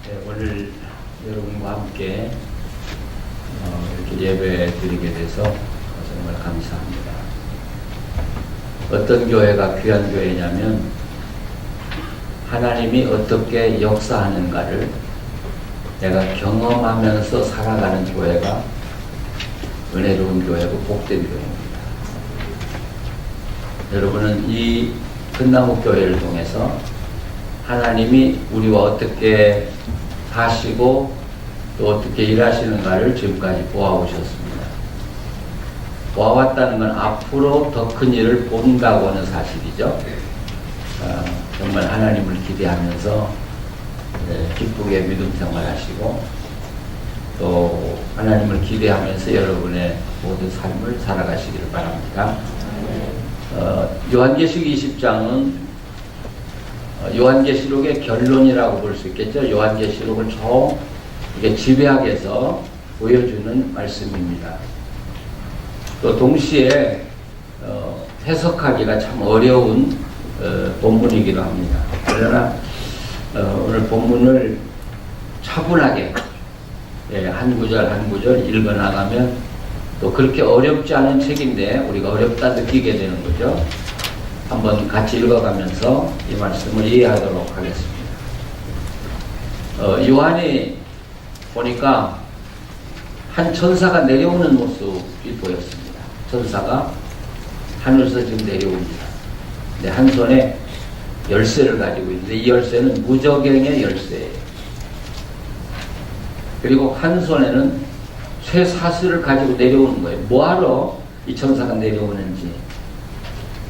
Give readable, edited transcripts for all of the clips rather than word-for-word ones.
네, 오늘 여러분과 함께 이렇게 예배 드리게 돼서 정말 감사합니다. 어떤 교회가 귀한 교회냐면 하나님이 어떻게 역사하는가를 내가 경험하면서 살아가는 교회가 은혜로운 교회고 복된 교회입니다. 여러분은 이 끝나무 교회를 통해서 하나님이 우리와 어떻게 하시고 또 어떻게 일하시는가를 지금까지 보아오셨습니다. 보아왔다는 건 앞으로 더 큰 일을 본다고 하는 사실이죠. 정말 하나님을 기대하면서 기쁘게 믿음 생활하시고 또 하나님을 기대하면서 여러분의 모든 삶을 살아가시기를 바랍니다. 요한계시록 20장은 요한계시록의 결론이라고 볼 수 있겠죠. 요한계시록을 좀 이게 집약해서 보여주는 말씀입니다. 또 동시에 해석하기가 참 어려운 본문이기도 합니다. 그러나 오늘 본문을 차분하게 한 구절 한 구절 읽어나가면 또 그렇게 어렵지 않은 책인데 우리가 어렵다 느끼게 되는 거죠. 한번 같이 읽어가면서 이 말씀을 이해하도록 하겠습니다. 요한이 보니까 한 천사가 내려오는 모습이 보였습니다. 천사가 하늘에서 지금 내려옵니다. 근데 한 손에 열쇠를 가지고 있는데 이 열쇠는 무저갱의 열쇠예요. 그리고 한 손에는 쇠사슬을 가지고 내려오는 거예요. 뭐하러 이 천사가 내려오는지.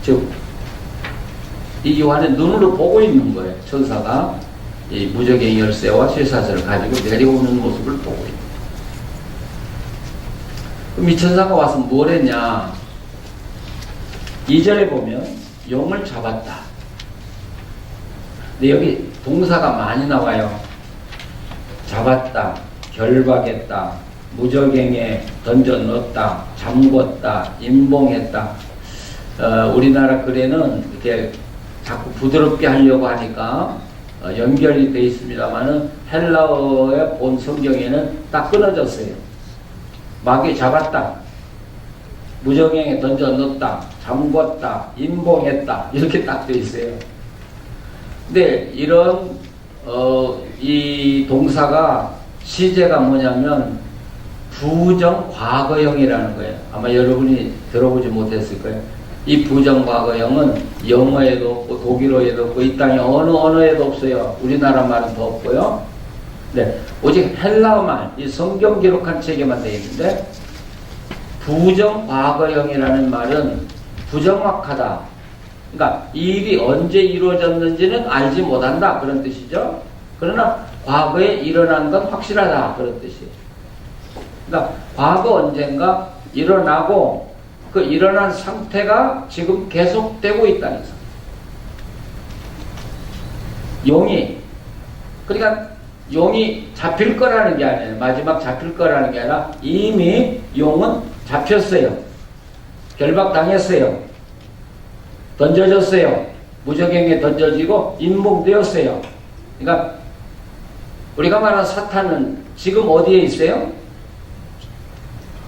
즉 이 요한의 눈으로 보고 있는 거예요. 천사가 이 무저갱의 열쇠와 쇠사슬을 가지고 내려오는 모습을 보고 있는 거예요. 그럼 이 천사가 와서 뭘 했냐? 2절에 보면 용을 잡았다. 근데 여기 동사가 많이 나와요. 잡았다, 결박했다, 무저갱에 던져 넣었다, 잠궜다, 임봉했다. 우리나라 글에는 이렇게 자꾸 부드럽게 하려고 하니까 연결이 되어 있습니다만은 헬라어의 본 성경에는 딱 끊어졌어요. 마귀 잡았다, 무저갱에 던져 넣었다, 잠궜다, 임봉했다 이렇게 딱 되어 있어요. 근데 이런 이 동사가 시제가 뭐냐면 부정 과거형이라는 거예요. 아마 여러분이 들어보지 못했을 거예요. 이 부정 과거형은 영어에도 없고 독일어에도 없고 이 땅에 어느 언어에도 없어요. 우리나라 말은 더 없고요. 네, 오직 헬라어만 이 성경 기록한 책에만 되어 있는데 부정 과거형이라는 말은 부정확하다. 그러니까 이 일이 언제 이루어졌는지는 알지 못한다 그런 뜻이죠. 그러나 과거에 일어난 건 확실하다 그런 뜻이에요. 그러니까 과거 언젠가 일어나고 그 일어난 상태가 지금 계속되고 있다는 거죠. 용이 그러니까 용이 잡힐 거라는 게 아니에요. 마지막 잡힐 거라는 게 아니라 이미 용은 잡혔어요. 결박당했어요. 던져졌어요. 무저갱에 던져지고 임봉되었어요. 그러니까 우리가 말하는 사탄은 지금 어디에 있어요?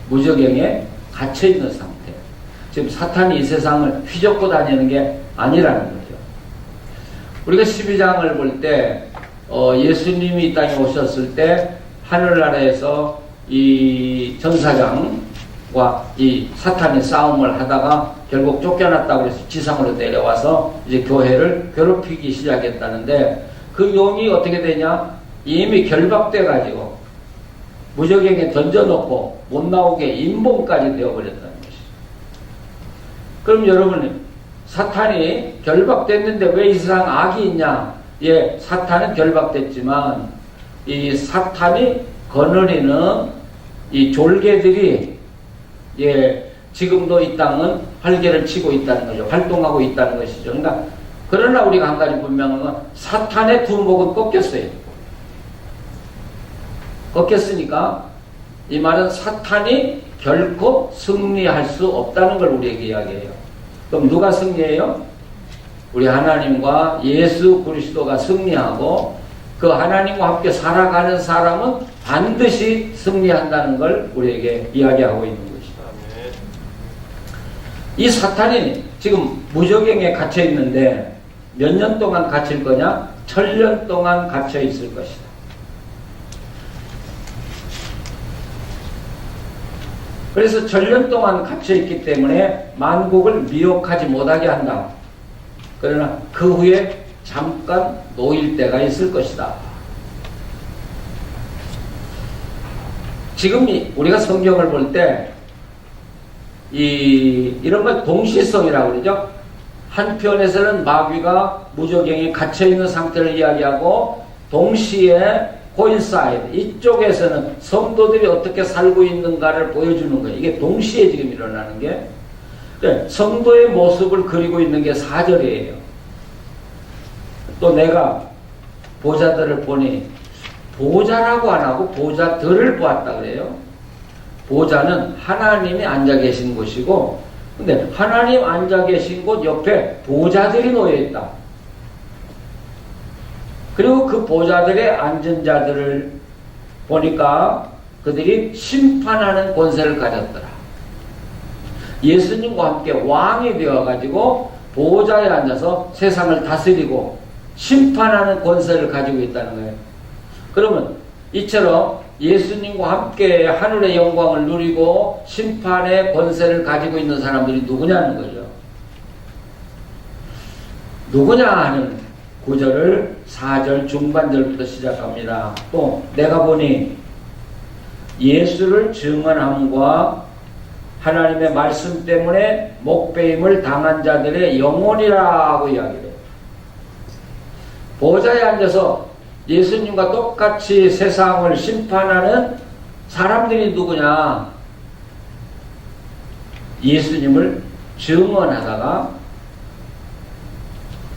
무저갱에 갇혀있는 상태. 지금 사탄이 이 세상을 휘젓고 다니는 게 아니라는 거죠. 우리가 12장을 볼 때 예수님이 이 땅에 오셨을 때 하늘나라에서 이 천사장과 이 사탄이 싸움을 하다가 결국 쫓겨났다고 해서 지상으로 내려와서 이제 교회를 괴롭히기 시작했다는데 그 용이 어떻게 되냐? 이미 결박돼 가지고 무저갱에 던져놓고 못 나오게 임봉까지 되어버렸다는 것이죠. 그럼 여러분 사탄이 결박됐는데 왜 이 세상 악이 있냐? 예, 사탄은 결박됐지만 이 사탄이 거느리는 이 졸개들이 예, 지금도 이 땅은 활개를 치고 있다는 거죠. 활동하고 있다는 것이죠. 그러니까 그러나 우리가 한 가지 분명한 건 사탄의 두목은 꺾였어요. 꺾였으니까 이 말은 사탄이 결코 승리할 수 없다는 걸 우리에게 이야기해요. 그럼 누가 승리해요? 우리 하나님과 예수 그리스도가 승리하고 그 하나님과 함께 살아가는 사람은 반드시 승리한다는 걸 우리에게 이야기하고 있는 것이다. 이 사탄이 지금 무저갱에 갇혀 있는데 몇 년 동안 갇힐 거냐? 1000년 동안 갇혀 있을 것이다. 그래서 1000년 동안 갇혀 있기 때문에 만국을 미혹하지 못하게 한다. 그러나 그 후에 잠깐 놓일 때가 있을 것이다. 지금 우리가 성경을 볼 때 이런 걸 동시성이라고 그러죠. 한편에서는 마귀가 무저갱에 갇혀 있는 상태를 이야기하고 동시에 코인사이드 이쪽에서는 성도들이 어떻게 살고 있는가를 보여주는 거예요. 이게 동시에 지금 일어나는 게 성도의 모습을 그리고 있는 게 4절이에요. 또 내가 보자들을 보니 보자라고 안 하고 보자들을 보았다 그래요. 보자는 하나님이 앉아 계신 곳이고 근데 하나님 앉아 계신 곳 옆에 보자들이 놓여 있다. 그리고 그 보자들의 앉은 자들을 보니까 그들이 심판하는 권세를 가졌더라. 예수님과 함께 왕이 되어가지고 보좌에 앉아서 세상을 다스리고 심판하는 권세를 가지고 있다는 거예요. 그러면 이처럼 예수님과 함께 하늘의 영광을 누리고 심판의 권세를 가지고 있는 사람들이 누구냐는 거죠. 누구냐 하는 구절을 4절 중반절부터 시작합니다. 또 내가 보니 예수를 증언함과 하나님의 말씀 때문에 목배임을 당한 자들의 영혼이라고 이야기해요. 보좌에 앉아서 예수님과 똑같이 세상을 심판하는 사람들이 누구냐? 예수님을 증언하다가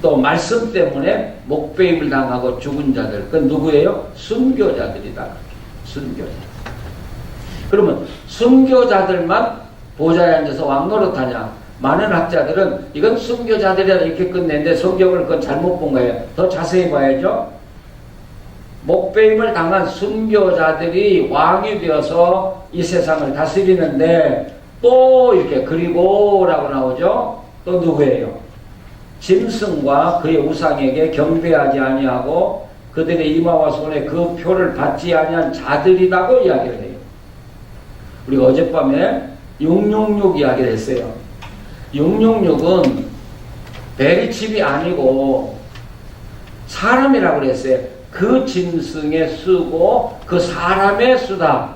또 말씀 때문에 목배임을 당하고 죽은 자들. 그건 누구예요? 순교자들이다. 순교자. 그러면 순교자들만 보좌에 앉아서 왕노릇하냐? 많은 학자들은 이건 순교자들이라 이렇게 끝냈는데 성경을 그건 잘못 본 거예요. 더 자세히 봐야죠. 목배임을 당한 순교자들이 왕이 되어서 이 세상을 다스리는데 또 이렇게 그리고라고 나오죠. 또 누구예요? 짐승과 그의 우상에게 경배하지 아니하고 그들의 이마와 손에 그 표를 받지 아니한 자들이라고 이야기를 해요. 우리가 어젯밤에 666 이야기를 했어요. 666은 베리칩이 아니고 사람이라고 그랬어요. 그 짐승의 수고 그 사람의 수다.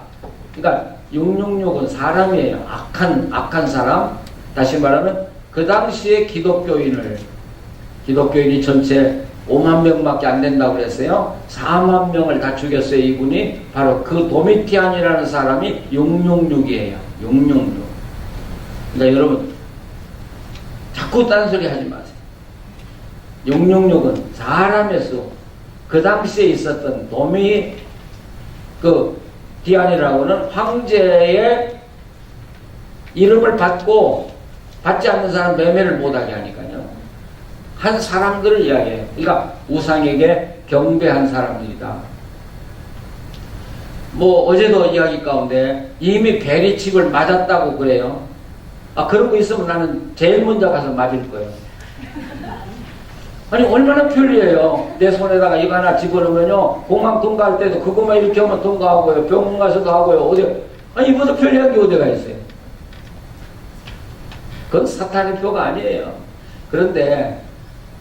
그러니까 666은 사람이에요. 악한 사람. 다시 말하면 그 당시에 기독교인이 전체 5만 명밖에 안 된다고 그랬어요. 4만 명을 다 죽였어요. 이분이 바로 그 도미티안이라는 사람이 666이에요. 666. 그러니까 여러분 자꾸 딴소리 하지 마세요. 666은 사람의 수. 그 당시에 있었던 디안이라고는 황제의 이름을 받지 않는 사람 매매를 못하게 하니까요. 한 사람들을 이야기해요. 그러니까 우상에게 경배한 사람들이다. 어제도 이야기 가운데 이미 베리칩을 맞았다고 그래요. 그런 거 있으면 나는 제일 먼저 가서 맞을 거예요. 아니 얼마나 편리해요. 내 손에다가 이거 하나 집어넣으면요 공항 통과할 때도 그것만 이렇게 하면 통과하고요. 병원 가서도 하고요. 이보다 편리한 게 어디가 있어요. 그건 사탄의 표가 아니에요. 그런데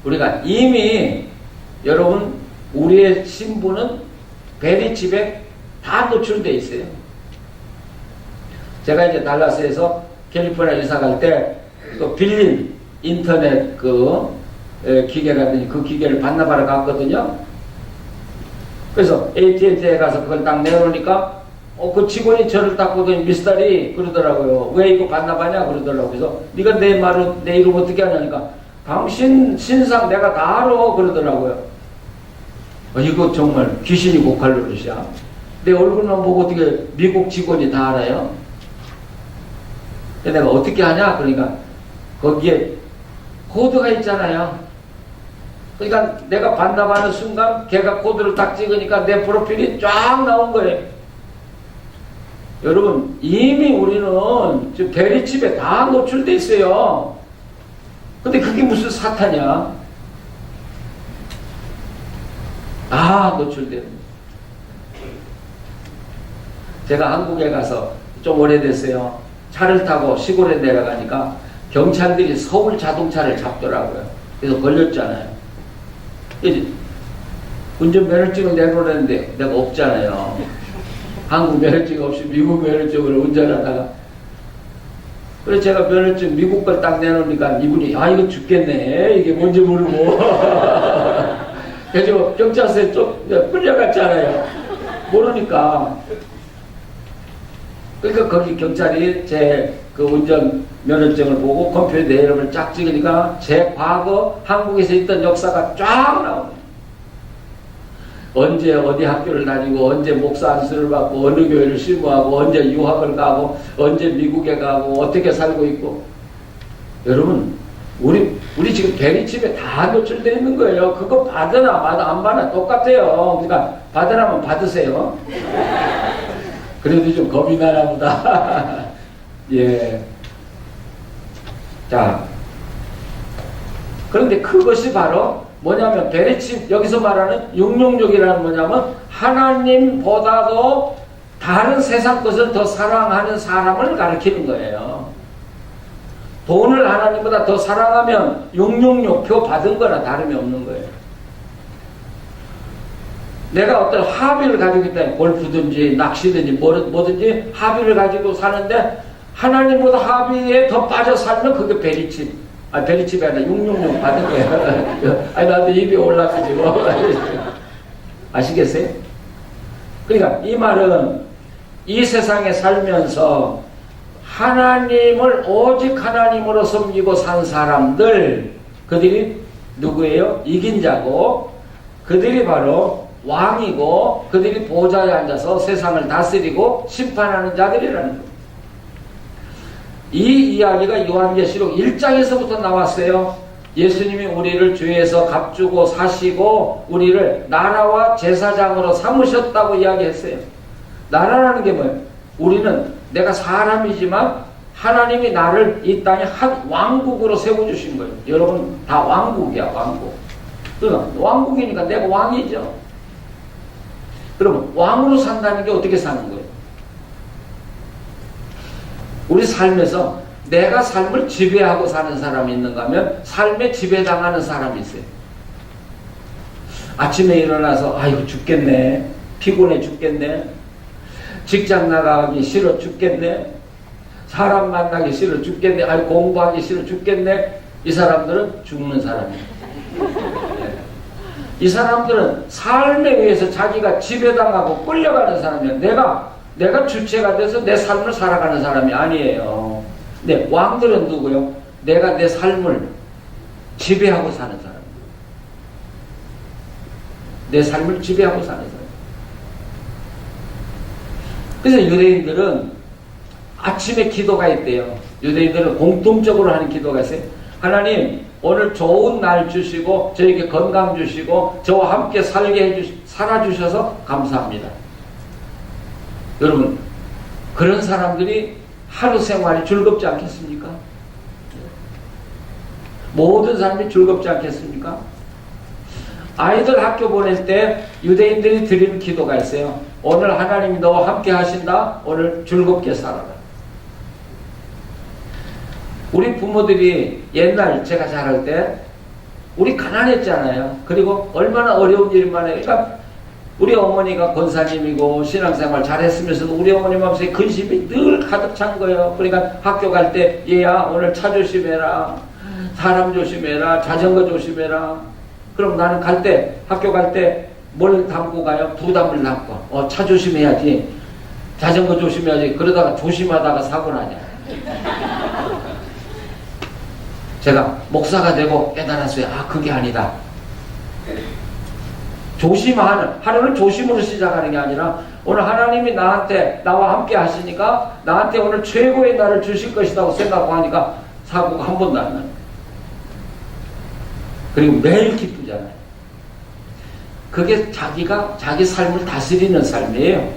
우리가 이미 여러분 우리의 신분은 베리칩에 다 노출되어 있어요. 제가 이제 달라스에서 캘리포니아 이사 갈 때 또 빌린 인터넷 기계라든지 그 기계를 반납하러 갔거든요. 그래서 AT&T에 가서 그걸 딱 내놓으니까 그 직원이 저를 딱 보더니 미스터리 그러더라고요. 왜 이거 반납하냐 그러더라고요. 그래서 네가 내 이름 어떻게 하냐니까 당신 신상 내가 다 알아 그러더라고요. 이거 정말 귀신이 목할 노릇이야. 내 얼굴만 보고 어떻게 미국 직원이 다 알아요? 내가 어떻게 하냐 그러니까 거기에 코드가 있잖아요. 그러니까 내가 반납하는 순간 걔가 코드를 딱 찍으니까 내 프로필이 쫙 나온 거예요. 여러분, 이미 우리는 지금 대리집에 다 노출돼 있어요. 근데 그게 무슨 사탄이야? 다 노출되는 거예요. 제가 한국에 가서 좀 오래됐어요. 차를 타고 시골에 내려가니까 경찰들이 서울 자동차를 잡더라고요. 그래서 걸렸잖아요. 운전면허증을 내놓으려는데 내가 없잖아요. 한국 면허증 없이 미국 면허증으로 운전하다가, 그래서 제가 면허증 미국 걸 딱 내놓으니까 이분이 아 이거 죽겠네, 이게 뭔지 모르고 그래서 경찰서에 좀 끌려갔잖아요. 모르니까. 그러니까 거기 경찰이 제 그 운전 면허증을 보고 컴퓨터 내 이름을 쫙 찍으니까 제 과거 한국에서 있던 역사가 쫙 나오네요. 언제 어디 학교를 다니고, 언제 목사 안수를 받고, 어느 교회를 실무하고, 언제 유학을 가고, 언제 미국에 가고, 어떻게 살고 있고. 여러분, 우리 지금 대리집에 다 노출되어 있는 거예요. 그거 받으나 안 받나 똑같아요. 그러니까 받으라면 받으세요. 그래도 좀 겁이 나나 보다. 예. 자. 그런데 그것이 바로 뭐냐면, 베레칩, 여기서 말하는 666이라는 뭐냐면, 하나님보다도 다른 세상 것을 더 사랑하는 사람을 가리키는 거예요. 돈을 하나님보다 더 사랑하면 666 표 받은 거나 다름이 없는 거예요. 내가 어떤 합의를 가지고 있다, 골프든지 낚시든지 뭐든지 합의를 가지고 사는데 하나님보다 합의에 더 빠져 살면 그게 베리칩. 베리칩이 아니라 666 받은 거예요. 아니, 나도 입이 올라가지고. 아시겠어요? 그러니까 이 말은 이 세상에 살면서 하나님을 오직 하나님으로 섬기고 산 사람들, 그들이 누구예요? 이긴 자고, 그들이 바로 왕이고, 그들이 보좌에 앉아서 세상을 다스리고 심판하는 자들이라는 거예요. 이 이야기가 요한계시록 1장에서부터 나왔어요. 예수님이 우리를 죄에서 값주고 사시고 우리를 나라와 제사장으로 삼으셨다고 이야기했어요. 나라라는 게 뭐예요? 우리는 내가 사람이지만 하나님이 나를 이 땅에 한 왕국으로 세워주신 거예요. 여러분 다 왕국이야, 왕국. 그러니까 왕국이니까 내가 왕이죠. 그러면 왕으로 산다는 게 어떻게 사는 거예요? 우리 삶에서 내가 삶을 지배하고 사는 사람이 있는가 하면 삶에 지배당하는 사람이 있어요. 아침에 일어나서 아이고 죽겠네, 피곤해 죽겠네, 직장 나가기 싫어 죽겠네, 사람 만나기 싫어 죽겠네, 아이고 공부하기 싫어 죽겠네. 이 사람들은 죽는 사람이에요. 이 사람들은 삶에 의해서 자기가 지배당하고 끌려가는 사람이에요. 내가 주체가 돼서 내 삶을 살아가는 사람이 아니에요. 근데 왕들은 누구요? 내가 내 삶을 지배하고 사는 사람. 내 삶을 지배하고 사는 사람. 그래서 유대인들은 아침에 기도가 있대요. 유대인들은 공통적으로 하는 기도가 있어요. 하나님, 오늘 좋은 날 주시고 저에게 건강 주시고 저와 함께 살아주셔서 감사합니다. 여러분, 그런 사람들이 하루 생활이 즐겁지 않겠습니까? 모든 사람이 즐겁지 않겠습니까? 아이들 학교 보낼 때 유대인들이 드리는 기도가 있어요. 오늘 하나님이 너와 함께 하신다. 오늘 즐겁게 살아라. 우리 부모들이 옛날 제가 자랄 때 우리 가난했잖아요. 그리고 얼마나 어려운 일만 해요. 그러니까 우리 어머니가 권사님이고 신앙생활 잘했으면서도 우리 어머니 마음속에 근심이 늘 가득 찬 거예요. 그러니까 학교 갈 때 얘야 오늘 차 조심해라, 사람 조심해라, 자전거 조심해라. 그럼 나는 학교 갈 때 뭘 담고 가요? 부담을 담고. 차 조심해야지, 자전거 조심해야지. 그러다가 조심하다가 사고 나냐. 제가 목사가 되고 깨달았어요. 그게 아니다. 하루는 조심으로 시작하는 게 아니라 오늘 하나님이 나와 함께 하시니까 나한테 오늘 최고의 날을 주실 것이라고 생각하고 하니까 사고가 한 번도 안 나요. 그리고 매일 기쁘잖아요. 그게 자기가 자기 삶을 다스리는 삶이에요.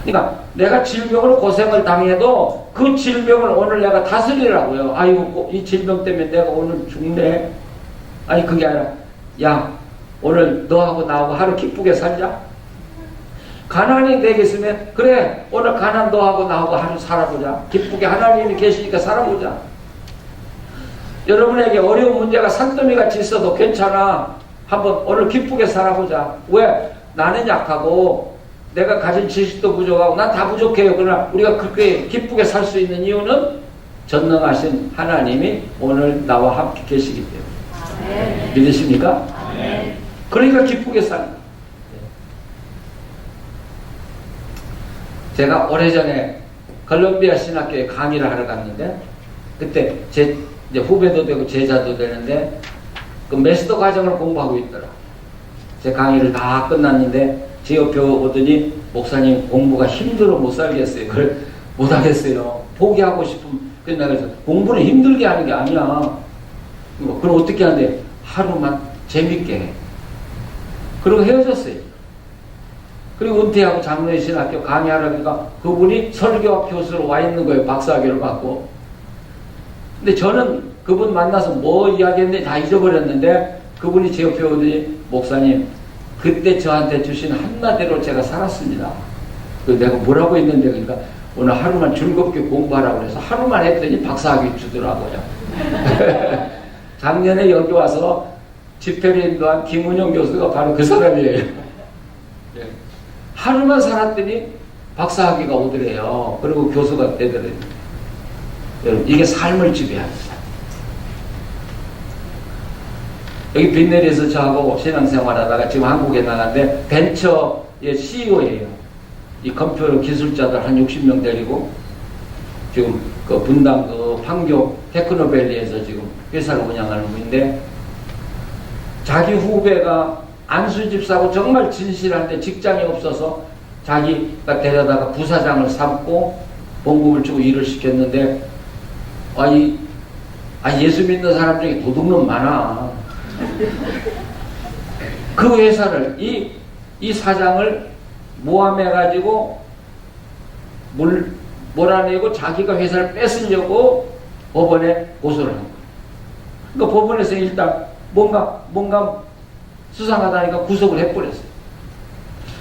그러니까 내가 질병으로 고생을 당해도 그 질병을 오늘 내가 다스리라고요. 아이고 이 질병 때문에 내가 오늘 죽네. 아니 그게 아니라 야 오늘 너하고 나하고 하루 기쁘게 살자. 가난이 되겠으면 그래 오늘 가난 너하고 나하고 하루 살아보자. 기쁘게 하나님이 계시니까 살아보자. 여러분에게 어려운 문제가 산더미같이 있어도 괜찮아. 한번 오늘 기쁘게 살아보자. 왜? 나는 약하고 내가 가진 지식도 부족하고 난 다 부족해요. 그러나 우리가 그렇게 기쁘게 살 수 있는 이유는 전능하신 하나님이 오늘 나와 함께 계시기 때문에. 믿으십니까? 그러니까 기쁘게 삽니다. 제가 오래전에 콜롬비아 신학교에 강의를 하러 갔는데 그때 제 이제 후배도 되고 제자도 되는데 그 메스터 과정을 공부하고 있더라. 제 강의를 다 끝났는데 제 옆에 오더니 목사님 공부가 힘들어 못 살겠어요. 그걸 못 하겠어요. 포기하고 싶으면 내가 그래서 공부는 힘들게 하는 게 아니야. 그럼 어떻게 하는데 하루만 재밌게 해. 그리고 헤어졌어요. 그리고 은퇴하고 장로의 신학교 강의하려니까 그분이 설교학 교수로 와 있는 거예요. 박사학위를 받고. 근데 저는 그분 만나서 뭐 이야기했는지 다 잊어버렸는데 그분이 제 옆에 오더니 목사님 그때 저한테 주신 한마디로 제가 살았습니다. 내가 뭐라고 했는데 그러니까 오늘 하루만 즐겁게 공부하라고 그래서 하루만 했더니 박사학위 주더라고요. 작년에 여기 와서 집회를 인도한 김은영 교수가 바로 그 사람이에요. 하루만 살았더니 박사학위가 오더래요. 그리고 교수가 되더래요. 여러분 이게 삶을 지배합니다. 여기 빈내리에서 저하고 신앙생활 하다가 지금 한국에 나갔는데 벤처의 CEO예요. 이 컴퓨터 기술자들 한 60명 데리고 지금 그 분당 그 판교 테크노밸리에서 지금 회사를 운영하는 분인데 자기 후배가 안수 집사고 정말 진실한데 직장이 없어서 자기가 데려다가 부사장을 삼고 봉급을 주고 일을 시켰는데 예수 믿는 사람 중에 도둑놈 많아. 그 회사를 이 사장을 모함해가지고 몰아내고 자기가 회사를 뺏으려고 법원에 고소를 한 거예요. 그러니까 법원에서 일단 뭔가 수상하다니까 구속을 해버렸어요.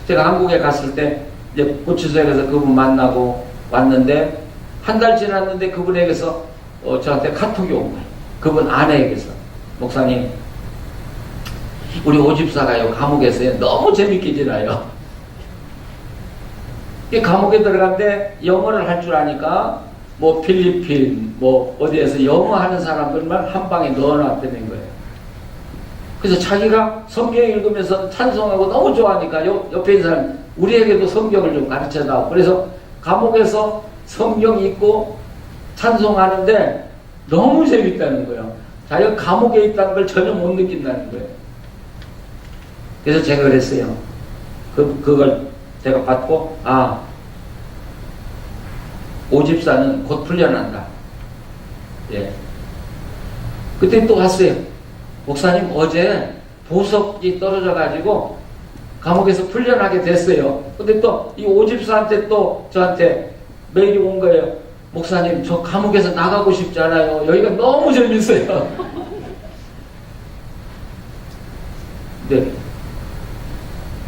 제가 한국에 갔을 때 이제 구치소에 가서 그분 만나고 왔는데 한 달 지났는데 그분에게서 저한테 카톡이 온 거예요. 그분 아내에게서 목사님 우리 오집사가요 감옥에서요 너무 재밌게 지나요. 이 감옥에 들어갔는데 영어를 할 줄 아니까 뭐 필리핀 뭐 어디에서 영어 하는 사람들만 한 방에 넣어놨다는 거예요. 그래서 자기가 성경 읽으면서 찬송하고 너무 좋아하니까 옆에 있는 사람 우리에게도 성경을 좀 가르쳐다오. 그래서 감옥에서 성경 읽고 찬송하는데 너무 재밌다는 거예요. 자기가 감옥에 있다는 걸 전혀 못 느낀다는 거예요. 그래서 제가 그랬어요. 그걸 제가 받고 오집사는 곧 풀려난다. 예. 그때 또 왔어요. 목사님 어제 보석이 떨어져가지고 감옥에서 풀려나게 됐어요. 근데 또 이 오집사한테 또 저한테 메일이 온 거예요. 목사님 저 감옥에서 나가고 싶지 않아요. 여기가 너무 재밌어요. 네.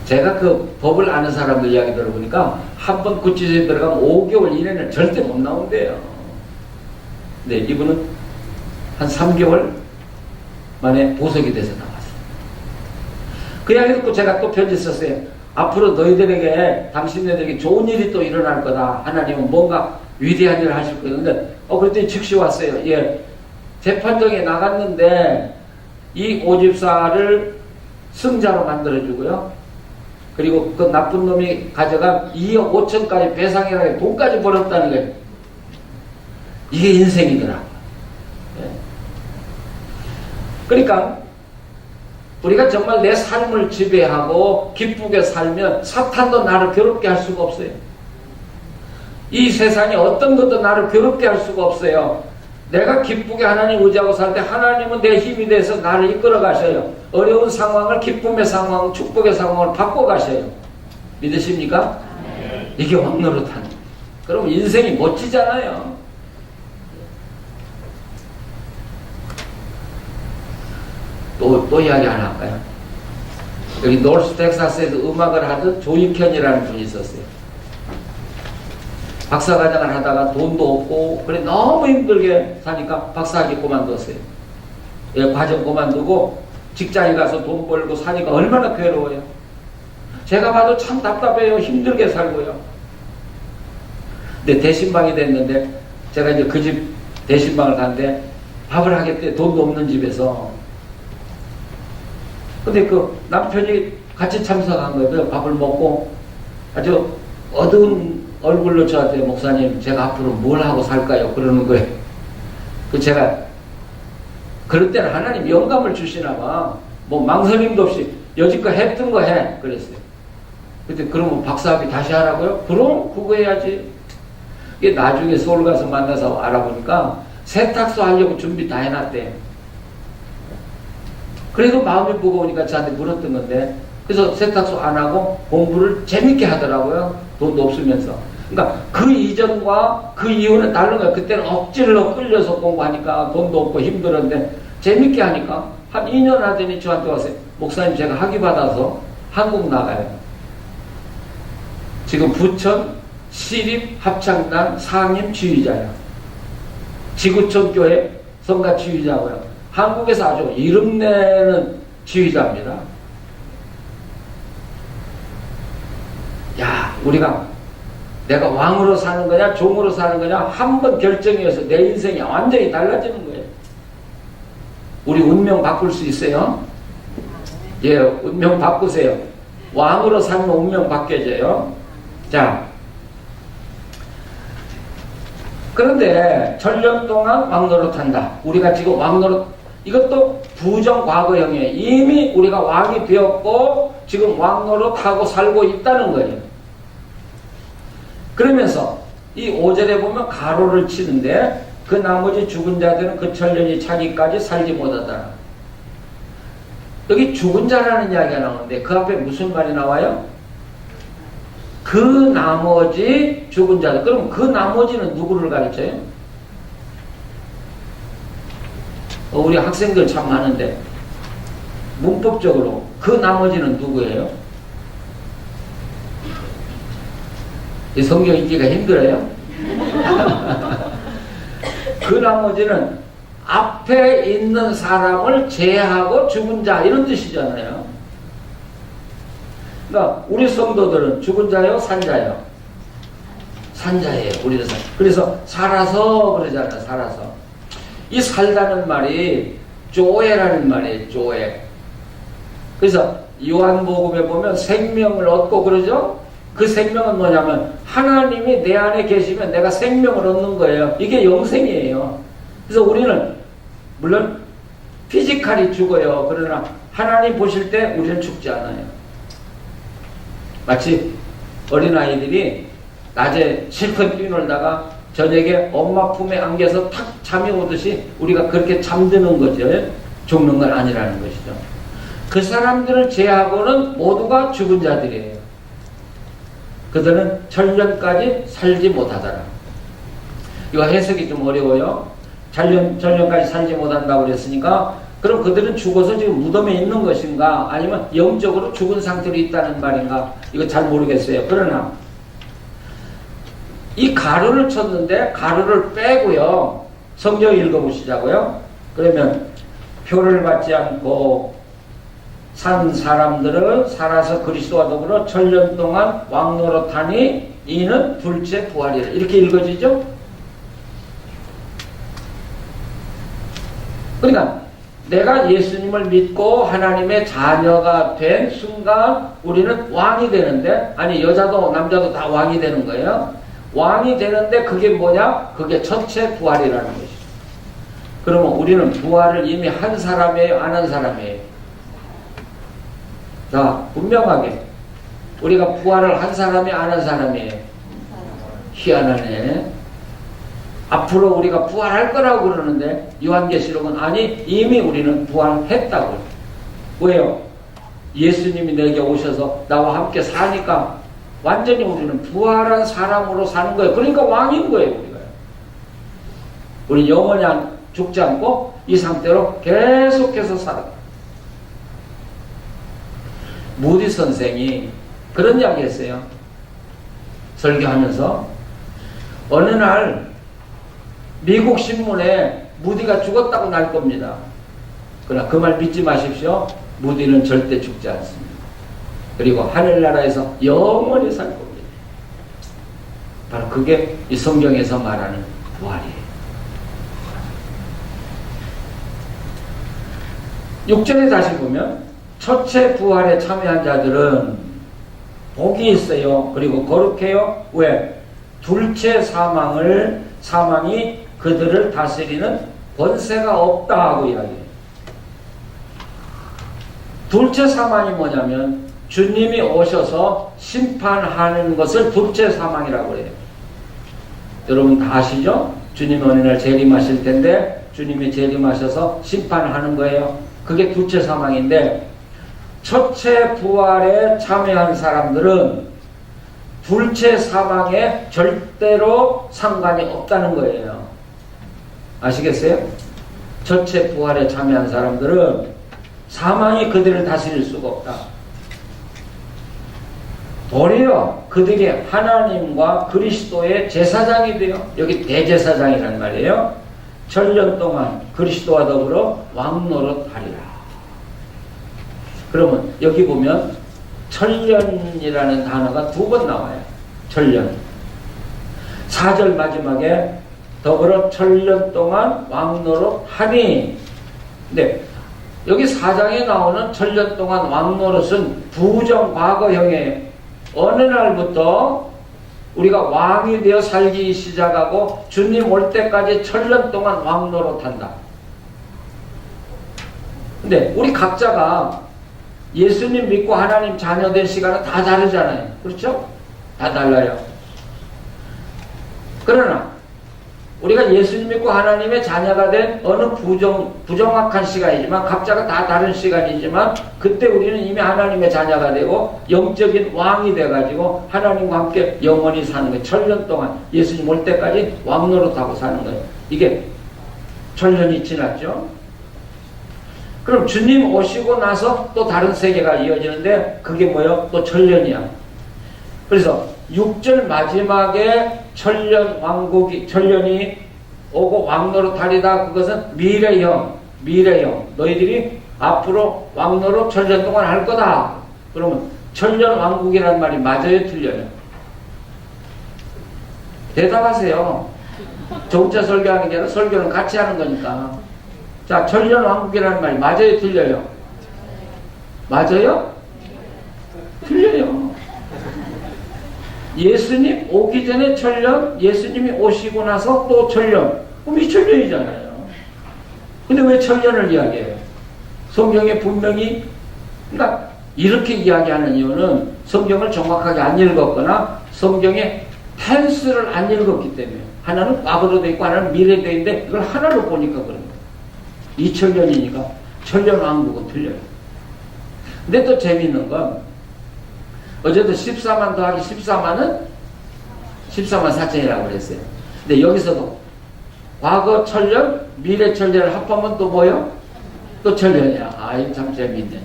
제가 그 법을 아는 사람들 이야기 들어보니까 한 번 구치소에 들어가면 5개월 이내는 절대 못 나온대요. 네, 이분은 한 3개월 만에 보석이 돼서 나왔어요. 그 이야기 듣고 제가 또 편지 썼어요. 앞으로 너희들에게 당신네들에게 좋은 일이 또 일어날 거다. 하나님은 뭔가 위대한 일을 하실 거예요. 근데 그랬더니 즉시 왔어요. 예, 재판정에 나갔는데 이 오집사를 승자로 만들어주고요. 그리고 그 나쁜 놈이 가져간 2억 5천까지 배상이라는 돈까지 벌었다는 거예요. 이게 인생이더라고요. 예. 그러니까 우리가 정말 내 삶을 지배하고 기쁘게 살면 사탄도 나를 괴롭게 할 수가 없어요. 이 세상에 어떤 것도 나를 괴롭게 할 수가 없어요. 내가 기쁘게 하나님 의지하고 살 때 하나님은 내 힘이 돼서 나를 이끌어 가셔요. 어려운 상황을 기쁨의 상황, 축복의 상황을 바꿔 가셔요. 믿으십니까? 이게 왕노릇하는 거예요. 그럼 인생이 멋지잖아요. 또 이야기 하나 할까요? 여기 노스 텍사스에서 음악을 하던 조익현이라는 분이 있었어요. 박사과정을 하다가 돈도 없고 그래 너무 힘들게 사니까 박사학위 그만뒀어요. 예, 과정 그만두고 직장에 가서 돈 벌고 사니까 얼마나 괴로워요. 제가 봐도 참 답답해요. 힘들게 살고요. 근데 대신방이 됐는데 제가 이제 그 집 대신방을 갔는데 밥을 하겠대. 돈도 없는 집에서. 근데 그 남편이 같이 참석한 거예요. 밥을 먹고 아주 어두운 얼굴로 저한테 목사님 제가 앞으로 뭘 하고 살까요? 그러는 거예요. 그 제가 그럴 때는 하나님 영감을 주시나 봐. 뭐 망설임도 없이 여지껏 했던 거 해. 그랬어요. 근데 그러면 박사학위 다시 하라고요? 그럼 그거 해야지. 이게 나중에 서울 가서 만나서 알아보니까 세탁소 하려고 준비 다 해놨대. 그래도 마음이 무거우니까 저한테 물었던 건데 그래서 세탁소 안 하고 공부를 재밌게 하더라고요. 돈도 없으면서. 그러니까 그 이전과 그 이후는 다른 거예요. 그때는 억지로 끌려서 공부하니까 돈도 없고 힘들었는데 재밌게 하니까 한 2년 하더니 저한테 와서 목사님 제가 학위 받아서 한국 나가요. 지금 부천 시립 합창단 상임 지휘자예요. 지구촌 교회 성가 지휘자고요. 한국에서 아주 이름내는 지휘자입니다. 야, 우리가 내가 왕으로 사는 거냐 종으로 사는 거냐 한 번 결정해서 내 인생이 완전히 달라지는 거예요. 우리 운명 바꿀 수 있어요? 예, 운명 바꾸세요. 왕으로 살면 운명 바뀌어져요. 자, 그런데 전년 동안 왕노릇한다. 우리가 지금 왕노릇, 이것도 부정과거형이에요. 이미 우리가 왕이 되었고 지금 왕노릇하고 살고 있다는 거예요. 그러면서 이 5절에 보면 가로를 치는데 그 나머지 죽은 자들은 그 천년이 차기까지 살지 못하다. 여기 죽은 자라는 이야기가 나오는데 그 앞에 무슨 말이 나와요? 그 나머지 죽은 자들. 그럼 그 나머지는 누구를 가르쳐요? 우리 학생들 참 많은데 문법적으로 그 나머지는 누구예요? 이 성경 읽기가 힘들어요? 그 나머지는 앞에 있는 사람을 제하고 죽은 자 이런 뜻이잖아요. 그러니까 우리 성도들은 죽은 자요? 산자요? 산자예요. 우리는 그래서 살아서 그러잖아요. 살아서. 이 살다는 말이 조에라는 말이에요. 조에. 그래서 요한복음에 보면 생명을 얻고 그러죠? 그 생명은 뭐냐면 하나님이 내 안에 계시면 내가 생명을 얻는 거예요. 이게 영생이에요. 그래서 우리는 물론 피지컬이 죽어요. 그러나 하나님 보실 때 우리는 죽지 않아요. 마치 어린아이들이 낮에 실컷 뛰놀다가 저녁에 엄마 품에 안겨서 탁 잠이 오듯이 우리가 그렇게 잠드는 거죠. 죽는 건 아니라는 것이죠. 그 사람들을 제하고는 모두가 죽은 자들이에요. 그들은 천년까지 살지 못하더라. 이거 해석이 좀 어려워요. 천년까지 살지 못한다고 그랬으니까 그럼 그들은 죽어서 지금 무덤에 있는 것인가 아니면 영적으로 죽은 상태로 있다는 말인가 이거 잘 모르겠어요. 그러나 이 가루를 쳤는데 가루를 빼고요. 성경 읽어보시자고요. 그러면 표를 받지 않고 산 사람들은 살아서 그리스도와 더불어 천년 동안 왕노릇하니 이는 둘째 부활이라. 이렇게 읽어지죠? 그러니까 내가 예수님을 믿고 하나님의 자녀가 된 순간 우리는 왕이 되는데, 아니 여자도 남자도 다 왕이 되는 거예요. 왕이 되는데 그게 뭐냐? 그게 첫째 부활이라는 것이죠. 그러면 우리는 부활을 이미 한 사람이에요? 안 한 사람이에요? 자, 분명하게 우리가 부활을 한 사람이 안 한 사람이에요? 희한하네. 앞으로 우리가 부활할 거라고 그러는데 요한계시록은 아니 이미 우리는 부활했다고. 왜요? 예수님이 내게 오셔서 나와 함께 사니까 완전히 우리는 부활한 사람으로 사는 거예요. 그러니까 왕인 거예요. 우리가. 우리 영원히 죽지 않고 이 상태로 계속해서 살아. 무디 선생이 그런 이야기 했어요. 설교하면서 어느 날 미국 신문에 무디가 죽었다고 날 겁니다. 그러나 그 말 믿지 마십시오. 무디는 절대 죽지 않습니다. 그리고 하늘나라에서 영원히 살 겁니다. 바로 그게 이 성경에서 말하는 부활이에요. 6절에 다시 보면 첫째 부활에 참여한 자들은 복이 있어요. 그리고 거룩해요. 왜? 둘째 사망이 그들을 다스리는 권세가 없다 하고 이야기해요. 둘째 사망이 뭐냐면 주님이 오셔서 심판하는 것을 둘째 사망이라고 해요. 여러분 다 아시죠? 주님이 어느 날 재림하실 텐데 주님이 재림하셔서 심판하는 거예요. 그게 둘째 사망인데 첫째 부활에 참여한 사람들은 둘째 사망에 절대로 상관이 없다는 거예요. 아시겠어요? 첫째 부활에 참여한 사람들은 사망이 그들을 다스릴 수가 없다. 도리어 그들이 하나님과 그리스도의 제사장이 되어, 여기 대제사장이란 말이에요. 천년 동안 그리스도와 더불어 왕노릇하리라. 그러면 여기 보면 천년이라는 단어가 2번 나와요. 천년. 4절 마지막에 더불어 천년 동안 왕노릇하니. 근데 여기 4장에 나오는 천년 동안 왕노릇은 부정 과거형이에요. 어느 날부터 우리가 왕이 되어 살기 시작하고 주님 올 때까지 천년 동안 왕노릇한다. 근데 우리 각자가 예수님 믿고 하나님 자녀 된 시간은 다 다르잖아요. 그렇죠? 다 달라요. 그러나 우리가 예수님 믿고 하나님의 자녀가 된 어느 부정확한 시간이지만 각자가 다 다른 시간이지만 그때 우리는 이미 하나님의 자녀가 되고 영적인 왕이 돼가지고 하나님과 함께 영원히 사는 거예요. 천년 동안 예수님 올 때까지 왕노릇하고 사는 거예요. 이게 천년이 지났죠. 그럼 주님 오시고 나서 또 다른 세계가 이어지는데 그게 뭐예요? 또 천년이야. 그래서 6절 마지막에 천년이 오고 왕노릇하리다. 그것은 미래형. 너희들이 앞으로 왕노릇 천년 동안 할 거다. 그러면 천년 왕국이라는 말이 맞아요? 틀려요? 대답하세요. 저 혼자 설교하는 게 아니라 설교는 같이 하는 거니까. 자, 천년 왕국이라는 말이 맞아요? 틀려요? 맞아요? 틀려요. 예수님 오기 전에 천년, 예수님이 오시고 나서 또 천년. 그럼 이 천년이잖아요. 근데 왜 천년을 이야기해요? 성경에 분명히, 그러니까 이렇게 이야기하는 이유는 성경을 정확하게 안 읽었거나 성경의 텐스를 안 읽었기 때문에. 하나는 과거로 되어 있고 하나는 미래로 되어 있는데 이걸 하나로 보니까 그런 거예요. 2000년이니까 천년 왕국은 틀려요. 근데 또 재미있는 건 어제도 14만 더하기 14만은 14만 4천이라고 그랬어요. 근데 여기서도 과거 천년, 미래 천년을 합하면 또 뭐요? 또 천년이야. 아, 참 재미있네.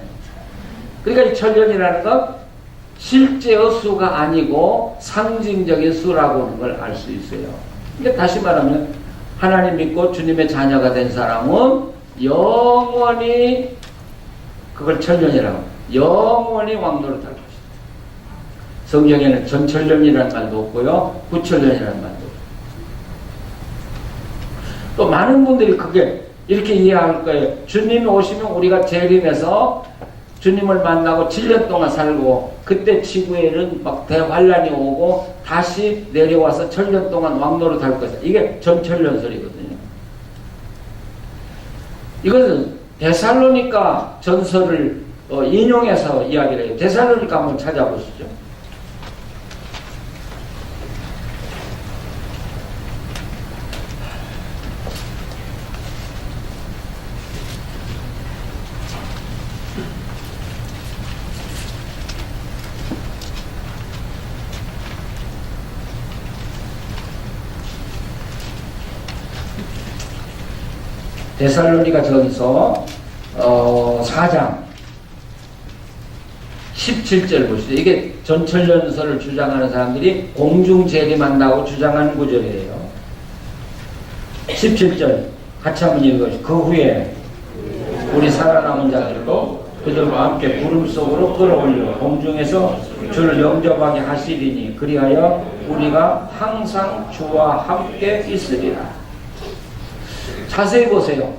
그러니까 이 천년이라는 건 실제의 수가 아니고 상징적인 수라고 하는 걸 알 수 있어요. 그러니까 다시 말하면 하나님 믿고 주님의 자녀가 된 사람은 영원히 그걸 천년이라고 영원히 왕노릇할 것이다. 성경에는 전천년이라는 말도 없고요. 구천년이라는 말도 없고. 또 많은 분들이 그게 이렇게 이해할 거예요. 주님이 오시면 우리가 재림해서 주님을 만나고 7년 동안 살고 그때 지구에는 막 대환란이 오고 다시 내려와서 천년 동안 왕노릇 할 것이다. 이게 전천년설이거든요. 이것은 데살로니가 전설을 인용해서 이야기를 해요. 데살로니가 한번 찾아보시죠. 데살로니가 전서 4장 17절 보시죠. 이게 전철연서를 주장하는 사람들이 공중재림한다고 주장하는 구절이에요. 17절 같이 한번 읽어주시죠. 그 후에 우리 살아남은 자들도 그들과 함께 구름 속으로 끌어올려 공중에서 주를 영접하게 하시리니 그리하여 우리가 항상 주와 함께 있으리라. 자세히 보세요.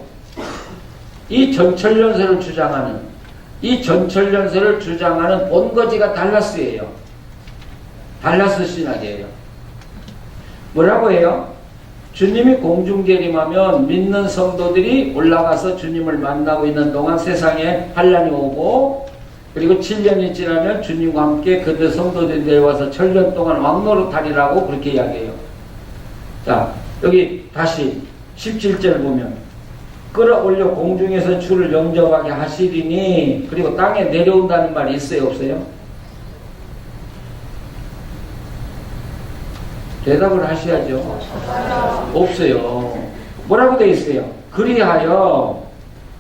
이 전철연서를 주장하는 본거지가 달라스예요. 달라스 신학이에요. 뭐라고 해요? 주님이 공중재림하면 믿는 성도들이 올라가서 주님을 만나고 있는 동안 세상에 환란이 오고, 그리고 7년이 지나면 주님과 함께 그들 성도들이 내려와서 천년 동안 왕노릇하리라고 그렇게 이야기해요. 자, 여기 다시 17절 보면 끌어올려 공중에서 주를 영접하게 하시리니, 그리고 땅에 내려온다는 말이 있어요, 없어요? 대답을 하셔야죠. 없어요. 뭐라고 되어 있어요? 그리하여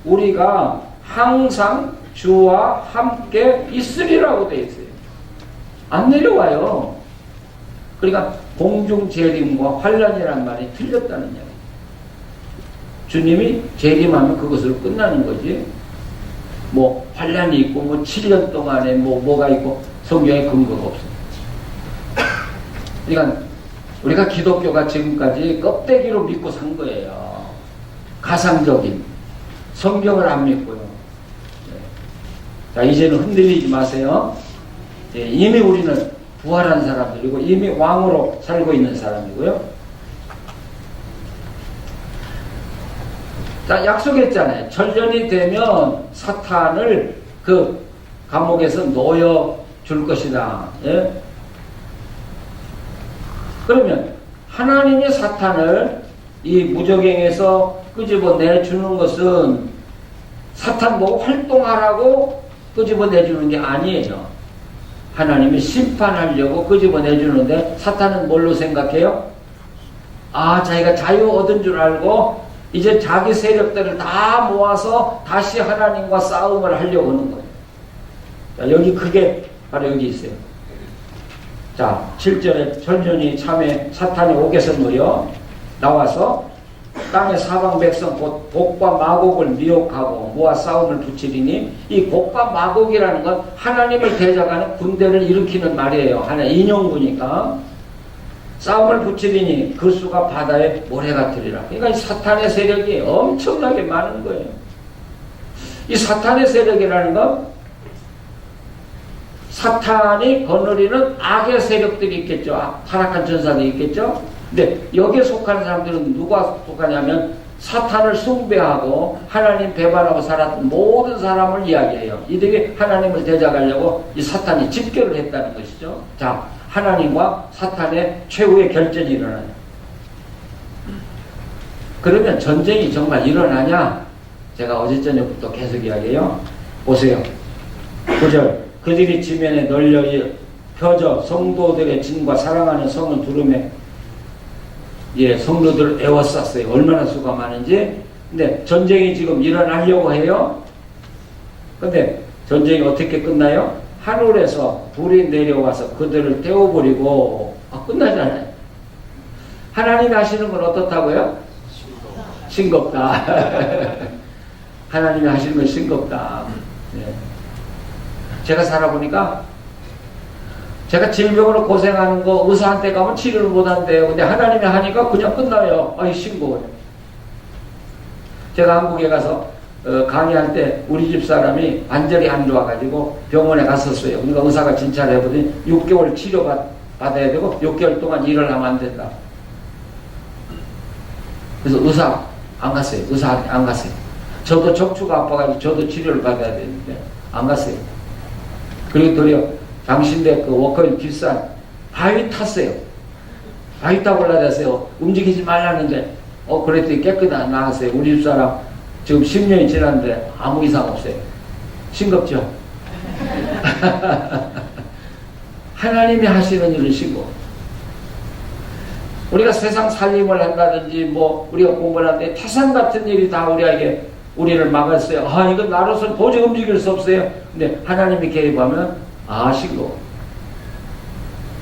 우리가 항상 주와 함께 있으리라고 되어 있어요. 안 내려와요. 그러니까 공중재림과 환란이라는 말이 틀렸다는 이야기. 주님이 재림하면 그것으로 끝나는 거지. 뭐 환란이 있고 뭐 7년 동안에 뭐가 있고 성경에 근거가 없어요. 그러니까 우리가 기독교가 지금까지 껍데기로 믿고 산 거예요. 가상적인 성경을 안 믿고요. 자, 이제는 흔들리지 마세요. 이미 우리는 부활한 사람들이고 이미 왕으로 살고 있는 사람이고요. 자, 약속했잖아요. 철전이 되면 사탄을 그 감옥에서 놓여 줄 것이다. 예? 그러면 하나님이 사탄을 이 무적행에서 끄집어 내주는 것은 사탄 보고 활동하라고 끄집어 내주는 게 아니에요. 하나님이 심판하려고 끄집어 내주는데 사탄은 뭘로 생각해요? 아, 자기가 자유 얻은 줄 알고 이제 자기 세력들을 다 모아서 다시 하나님과 싸움을 하려고 하는 거예요. 자, 여기 그게 바로 여기 있어요. 자, 7절에 천전이 참에 사탄이 옥에서 모여 나와서 땅의 사방 백성 곧 곡과 마곡을 미혹하고 모아 싸움을 붙이리니, 이 곡과 마곡이라는 건 하나님을 대적하는 군대를 일으키는 말이에요. 하나 인용구니까. 싸움을 붙이리니 그 수가 바다의 모래 같으리라. 그러니까 이 사탄의 세력이 엄청나게 많은 거예요. 이 사탄의 세력이라는 건 사탄이 거느리는 악의 세력들이 있겠죠. 타락한 전사들이 있겠죠. 근데 여기에 속하는 사람들은 누가 속하냐면 사탄을 숭배하고 하나님 배반하고 살았던 모든 사람을 이야기해요. 이들이 하나님을 대적하려고 이 사탄이 집결을 했다는 것이죠. 자, 하나님과 사탄의 최후의 결전이 일어나요. 그러면 전쟁이 정말 일어나냐? 제가 어제 저녁부터 계속 이야기해요. 보세요. 9절. 그들이 지면에 널려 펴져 성도들의 진과 사랑하는 성을 두름에, 예, 성도들을 에워쌌어요. 얼마나 수가 많은지. 근데 전쟁이 지금 일어나려고 해요. 근데 전쟁이 어떻게 끝나요? 하늘에서 불이 내려와서 그들을 태워버리고, 끝나잖아요. 하나님이 하시는 건 어떻다고요? 싱겁다. 하나님이 하시는 건 싱겁다. 예. 제가 살아보니까 제가 질병으로 고생하는 거 의사한테 가면 치료를 못한대요. 근데 하나님이 하니까 그냥 끝나요. 아이, 싱거워요. 제가 한국에 가서 강의할 때 우리 집 사람이 관절이 안 좋아가지고 병원에 갔었어요. 그러니까 의사가 진찰을 해보더니 6개월 치료 받아야 되고 6개월 동안 일을 하면 안 된다. 그래서 의사 안 갔어요. 의사 안 갔어요. 저도 척추가 아파가지고 저도 치료를 받아야 되는데 안 갔어요. 그리고 도리어 당신네 그 워커인 뒷산 바위 탔어요. 바위 타고 올라갔어요. 움직이지 말라는데 그랬더니 깨끗하게 나갔어요. 우리 집사람 지금 10년이 지났는데 아무 이상 없어요. 싱겁죠? 하나님이 하시는 일은 싱거워. 우리가 세상 살림을 한다든지 뭐 우리가 공부를 하는데 태산 같은 일이 다 우리를 막았어요. 아, 이건 나로서는 도저히 움직일 수 없어요. 근데 하나님이 개입하면 싱거워.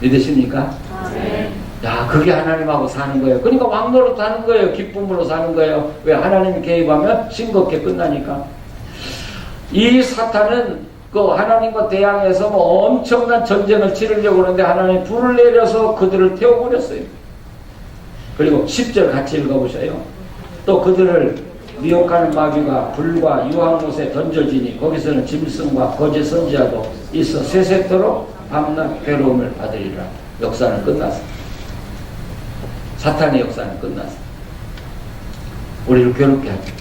믿으십니까? 네. 야, 그게 하나님하고 사는 거예요. 그러니까 왕노릇 하는 거예요. 기쁨으로 사는 거예요. 왜? 하나님이 개입하면 싱겁게 끝나니까. 이 사탄은 그 하나님과 대항해서 뭐 엄청난 전쟁을 치르려고 그러는데 하나님이 불을 내려서 그들을 태워버렸어요. 그리고 10절 같이 읽어보셔요. 또 그들을 미혹하는 마귀가 불과 유황못에 던져지니 거기서는 짐승과 거짓 선지자도 있어 세세토록 밤낮 괴로움을 받으리라. 역사는 끝났어. 사탄의 역사는 끝났어. 우리를 괴롭게 하죠.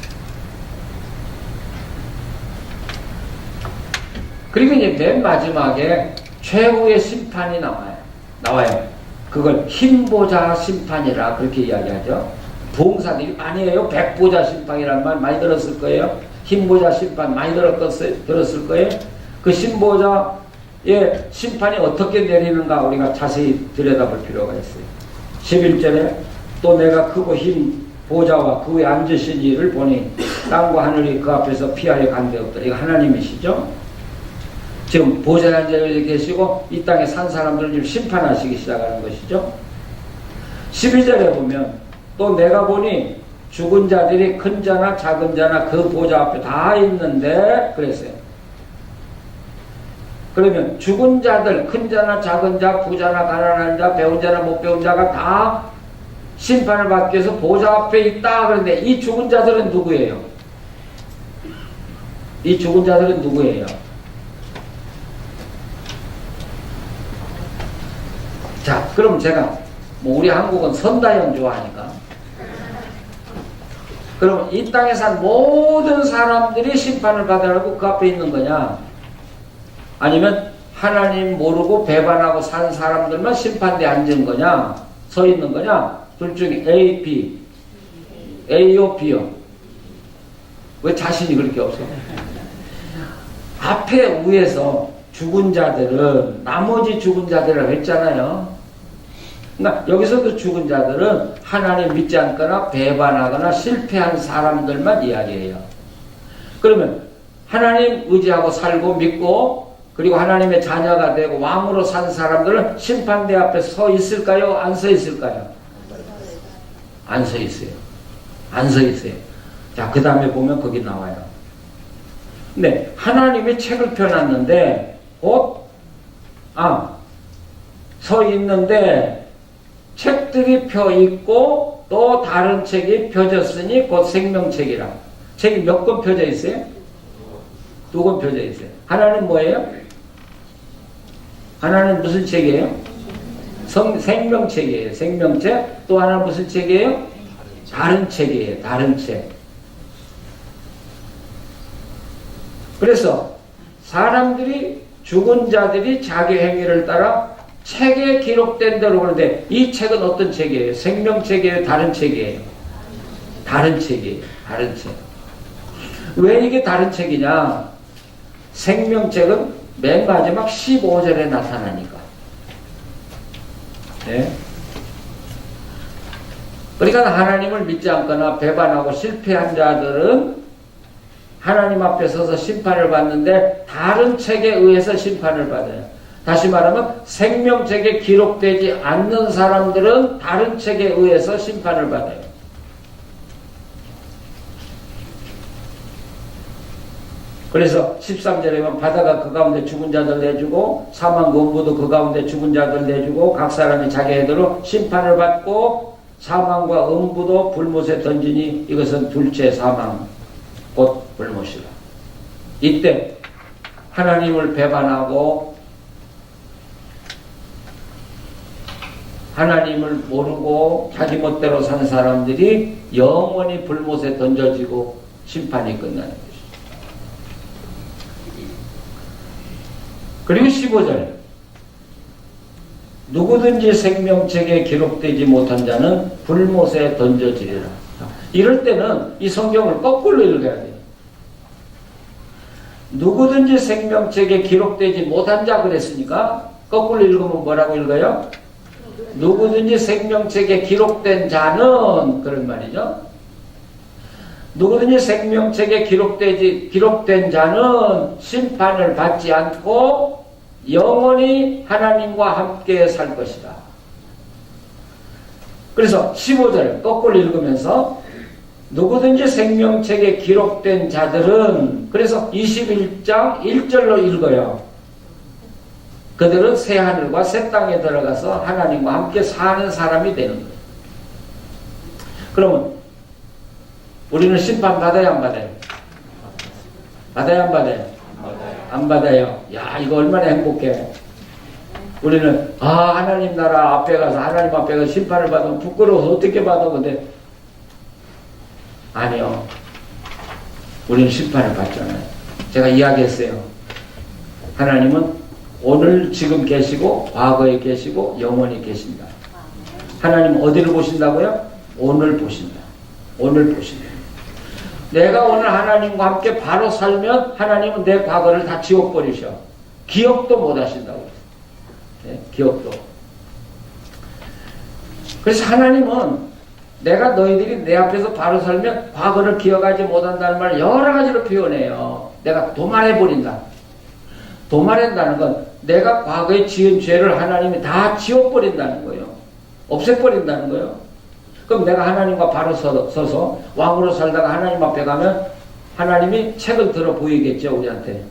그리고 이제 맨 마지막에 최후의 심판이 나와요. 그걸 흰보자 심판이라 그렇게 이야기하죠. 부흥사들이 많이 해요. 백보자 심판이라는 말 많이 들었을 거예요. 흰보자 심판 많이 들었을 거예요. 그 흰보자의 심판이 어떻게 내리는가 우리가 자세히 들여다볼 필요가 있어요. 11절에 또 내가 크고 흰 보좌와 그 위에 앉으신 이를 보니 땅과 하늘이 그 앞에서 피하여 간데없더라. 이거 하나님이시죠. 지금 보좌에 앉아 계시고 이 땅에 산 사람들을 지금 심판하시기 시작하는 것이죠. 12절에 보면 또 내가 보니 죽은 자들이 큰 자나 작은 자나 그 보좌 앞에 다 있는데 그랬어요. 그러면 죽은 자들, 큰 자나 작은 자, 부자나 가난한 자, 배운 자나 못 배운 자가 다 심판을 받기 위해서 보좌 앞에 있다. 그런데 이 죽은 자들은 누구예요? 이 죽은 자들은 누구예요? 자, 그럼 제가 우리 한국은 선다형 좋아하니까 그럼 이 땅에 산 모든 사람들이 심판을 받으라고 그 앞에 있는 거냐? 아니면 하나님 모르고 배반하고 산 사람들만 심판대에 앉은 거냐? 서 있는 거냐? 둘 중에 A, B. A요, B요. 왜 자신이 그렇게 없어? 앞에 위에서 죽은 자들은 나머지 죽은 자들이라고 했잖아요. 그러니까 여기서도 죽은 자들은 하나님 믿지 않거나 배반하거나 실패한 사람들만 이야기해요. 그러면 하나님 의지하고 살고 믿고 그리고 하나님의 자녀가 되고 왕으로 산 사람들은 심판대 앞에 서 있을까요? 안 서 있을까요? 안 서 있어요. 안 서 있어요. 자, 그 다음에 보면 거기 나와요. 근데 하나님이 책을 펴놨는데 서 있는데 책들이 펴 있고 또 다른 책이 펴졌으니 곧 생명책이라. 책이 몇 권 펴져 있어요? 2권 펴져 있어요. 하나는 뭐예요? 하나는 무슨 책이에요? 생명책이에요. 생명책. 또 하나는 무슨 책이에요? 다른 책이에요. 다른 책. 그래서 사람들이 죽은 자들이 자기 행위를 따라 책에 기록된 대로 그러는데 이 책은 어떤 책이에요? 생명책이에요? 다른 책이에요? 다른 책이에요. 다른 책. 왜 이게 다른 책이냐? 생명책은 맨 마지막 15절에 나타나니까. 네? 그러니까 하나님을 믿지 않거나 배반하고 실패한 자들은 하나님 앞에 서서 심판을 받는데 다른 책에 의해서 심판을 받아요. 다시 말하면 생명책에 기록되지 않는 사람들은 다른 책에 의해서 심판을 받아요. 그래서 13절에 보면 바다가 그 가운데 죽은 자들 내주고 사망 음부도 그 가운데 죽은 자들 내주고 각 사람이 자기애대로 심판을 받고 사망과 음부도 불못에 던지니 이것은 둘째 사망 곧 불못이라. 이때 하나님을 배반하고 하나님을 모르고 자기 멋대로 산 사람들이 영원히 불못에 던져지고 심판이 끝나는 것이죠. 그리고 15절 누구든지 생명책에 기록되지 못한 자는 불못에 던져지리라. 이럴 때는 이 성경을 거꾸로 읽어야 돼요. 누구든지 생명책에 기록되지 못한 자 그랬으니까 거꾸로 읽으면 뭐라고 읽어요? 누구든지 생명책에 기록된 자는, 그런 말이죠. 누구든지 생명책에 기록된 자는 심판을 받지 않고 영원히 하나님과 함께 살 것이다. 그래서 15절 거꾸로 읽으면서 누구든지 생명책에 기록된 자들은, 그래서 21장 1절로 읽어요. 그들은 새 하늘과 새 땅에 들어가서 하나님과 함께 사는 사람이 되는 거예요. 그러면 우리는 심판 받아야 안 받아요? 받아야 안 받아요? 안 받아요. 야, 이거 얼마나 행복해. 우리는 하나님 나라 앞에 가서, 하나님 앞에 가서 심판을 받으면 부끄러워서 어떻게 받아. 근데 아니요, 우리는 심판을 받잖아요. 제가 이야기했어요. 하나님은 오늘 지금 계시고 과거에 계시고 영원히 계신다. 하나님 어디를 보신다고요? 오늘 보신다. 오늘 보신다. 내가 오늘 하나님과 함께 바로 살면 하나님은 내 과거를 다 지워버리셔. 기억도 못 하신다고. 네, 기억도. 그래서 하나님은 내가 너희들이 내 앞에서 바로 살면 과거를 기억하지 못한다는 말을 여러 가지로 표현해요. 내가 도말해버린다. 도말한다는 건 내가 과거에 지은 죄를 하나님이 다 지워버린다는 거예요. 없애버린다는 거예요. 그럼 내가 하나님과 바로 서서 왕으로 살다가 하나님 앞에 가면 하나님이 책을 들어 보이겠죠, 우리한테.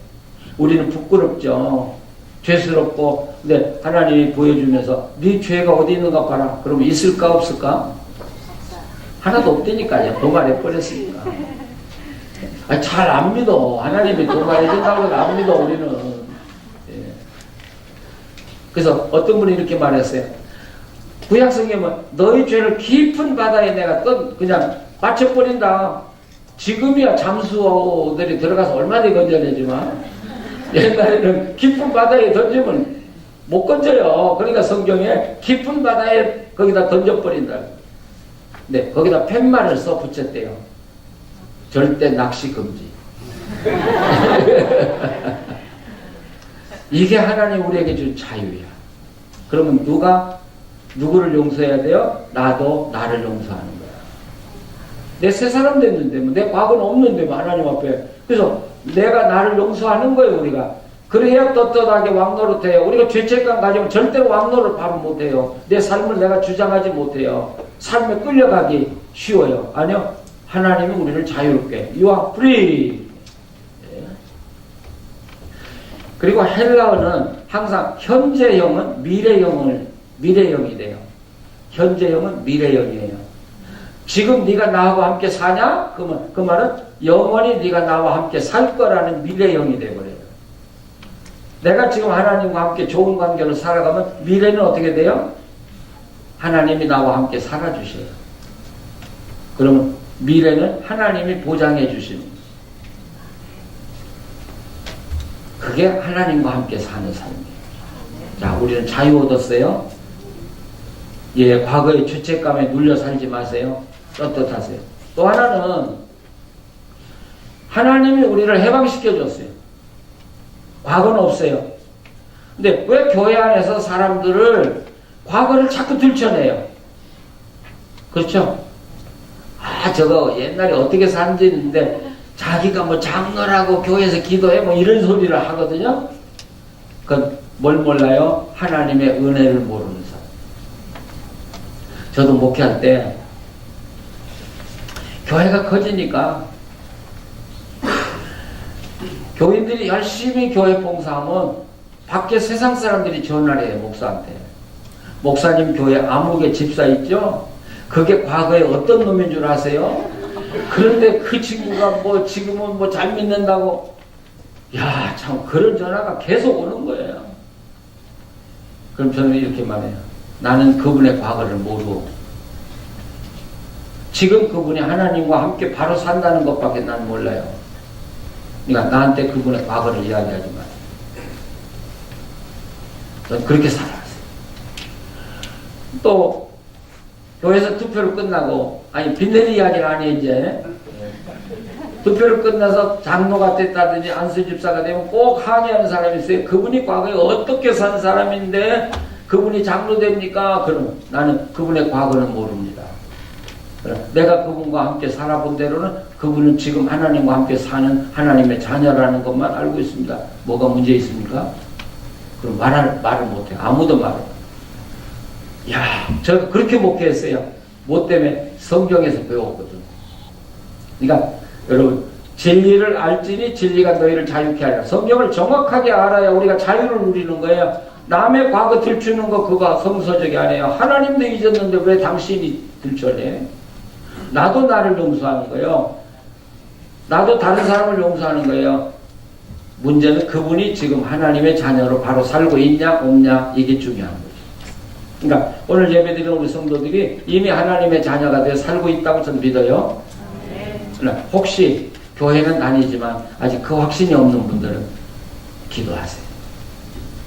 우리는 부끄럽죠. 죄스럽고. 근데 하나님이 보여주면서 네 죄가 어디 있는가 봐라. 그러면 있을까 없을까? 하나도 없다니까요. 도말해버렸으니까. 잘 안 믿어. 하나님이 도말해준다고 안 믿어, 우리는. 예. 그래서 어떤 분이 이렇게 말했어요. 구약성경은 너희 죄를 깊은 바다에 내가 그냥 빠쳐버린다. 지금이야 잠수들이 들어가서 얼마나 건져내지만 옛날에는 깊은 바다에 던지면 못 건져요. 그러니까 성경에 깊은 바다에 거기다 던져버린다. 네, 거기다 팻말을 써 붙였대요. 절대 낚시 금지. 이게 하나님 우리에게 준 자유야. 그러면 누구를 용서해야 돼요? 나도 나를 용서하는 거야. 내 새 사람 됐는데, 내 과거는 없는데, 하나님 앞에. 그래서 내가 나를 용서하는 거예요, 우리가. 그래야 떳떳하게 왕노릇해요. 우리가 죄책감 가지면 절대로 왕노릇 하면 못해요. 내 삶을 내가 주장하지 못해요. 삶에 끌려가기 쉬워요. 아니요. 하나님이 우리를 자유롭게. You are free. 그리고 헬라어는 항상 현재형은 미래형이 돼요. 현재형은 미래형이에요. 지금 네가 나하고 함께 사냐? 그러면 그 말은 영원히 네가 나와 함께 살 거라는 미래형이 돼버려요. 내가 지금 하나님과 함께 좋은 관계로 살아가면 미래는 어떻게 돼요? 하나님이 나와 함께 살아주셔요. 그러면 미래는 하나님이 보장해 주십니다. 그게 하나님과 함께 사는 삶이에요. 자, 우리는 자유 얻었어요. 예, 과거의 죄책감에 눌려 살지 마세요. 떳떳하세요. 또 하나는 하나님이 우리를 해방시켜 줬어요. 과거는 없어요. 근데 왜 교회 안에서 사람들을 과거를 자꾸 들춰내요? 그렇죠? 저거 옛날에 어떻게 산지 있는데 자기가 뭐 장로라고 교회에서 기도해 뭐 이런 소리를 하거든요. 그건 뭘 몰라요? 하나님의 은혜를 모르는 사람. 저도 목회할 때 교회가 커지니까 교인들이 열심히 교회 봉사하면 밖에 세상 사람들이 전화를 해요, 목사한테. 목사님 교회 암흑의 집사 있죠? 그게 과거에 어떤 놈인 줄 아세요? 그런데 그 친구가 뭐 지금은 뭐 잘 믿는다고. 야, 참 그런 전화가 계속 오는 거예요. 그럼 저는 이렇게 말해요. 나는 그분의 과거를 모르고 지금 그분이 하나님과 함께 바로 산다는 것밖에 난 몰라요. 그러니까 나한테 그분의 과거를 이야기하지 마세요. 저는 그렇게 살아왔어요. 또 교회에서 투표를 끝나고, 아니 빈내리 이야기는 아니에요. 이제 투표를 끝나서 장로가 됐다든지 안수집사가 되면 꼭 항의하는 사람이 있어요. 그분이 과거에 어떻게 산 사람인데 그분이 장로 됩니까? 그럼 나는 그분의 과거는 모릅니다. 내가 그분과 함께 살아본 대로는 그분은 지금 하나님과 함께 사는 하나님의 자녀라는 것만 알고 있습니다. 뭐가 문제 있습니까? 그럼 말을 못해요. 아무도 말을. 야, 제가 그렇게 목회했어요. 뭐 때문에? 성경에서 배웠거든. 그러니까 여러분, 진리를 알지니 진리가 너희를 자유케 하리라. 성경을 정확하게 알아야 우리가 자유를 누리는 거예요. 남의 과거 들추는 거 그거 성서적이 아니에요. 하나님도 잊었는데 왜 당신이 들춰내? 나도 나를 용서하는 거예요. 나도 다른 사람을 용서하는 거예요. 문제는 그분이 지금 하나님의 자녀로 바로 살고 있냐 없냐, 이게 중요한 거죠. 그러니까 오늘 예배드리는 우리 성도들이 이미 하나님의 자녀가 되어 살고 있다고 저는 믿어요. 그러나 혹시 교회는 다니지만 아직 그 확신이 없는 분들은 기도하세요.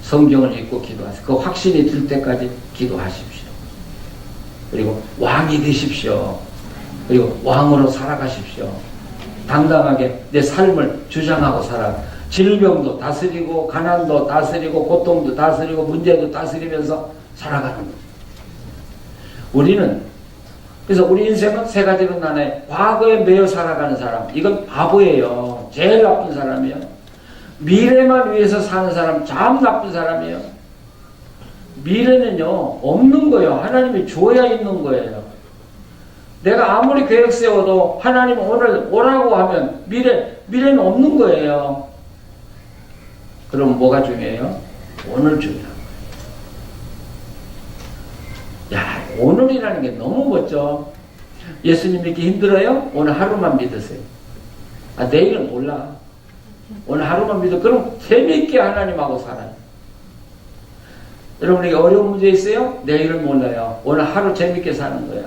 성경을 읽고 기도하세요. 그 확신이 들 때까지 기도하십시오. 그리고 왕이 되십시오. 그리고 왕으로 살아가십시오. 당당하게 내 삶을 주장하고 살아. 질병도 다스리고 가난도 다스리고 고통도 다스리고 문제도 다스리면서 살아가는 거예요. 우리는 그래서 우리 인생은 세 가지로 나눠요. 과거에 매여 살아가는 사람, 이건 바보예요. 제일 나쁜 사람이에요. 미래만 위해서 사는 사람, 참 나쁜 사람이에요. 미래는요 없는 거예요. 하나님이 줘야 있는 거예요. 내가 아무리 계획 세워도 하나님 오늘 오라고 하면 미래는 없는 거예요. 그럼 뭐가 중요해요? 오늘 중요한 거예요. 야, 오늘이라는 게 너무 멋져. 예수님 믿기 힘들어요? 오늘 하루만 믿으세요. 아, 내일은 몰라. 오늘 하루만 믿어. 그럼 재미있게 하나님하고 살아요. 여러분에게 어려운 문제 있어요? 내일은 몰라요. 오늘 하루 재밌게 사는 거야.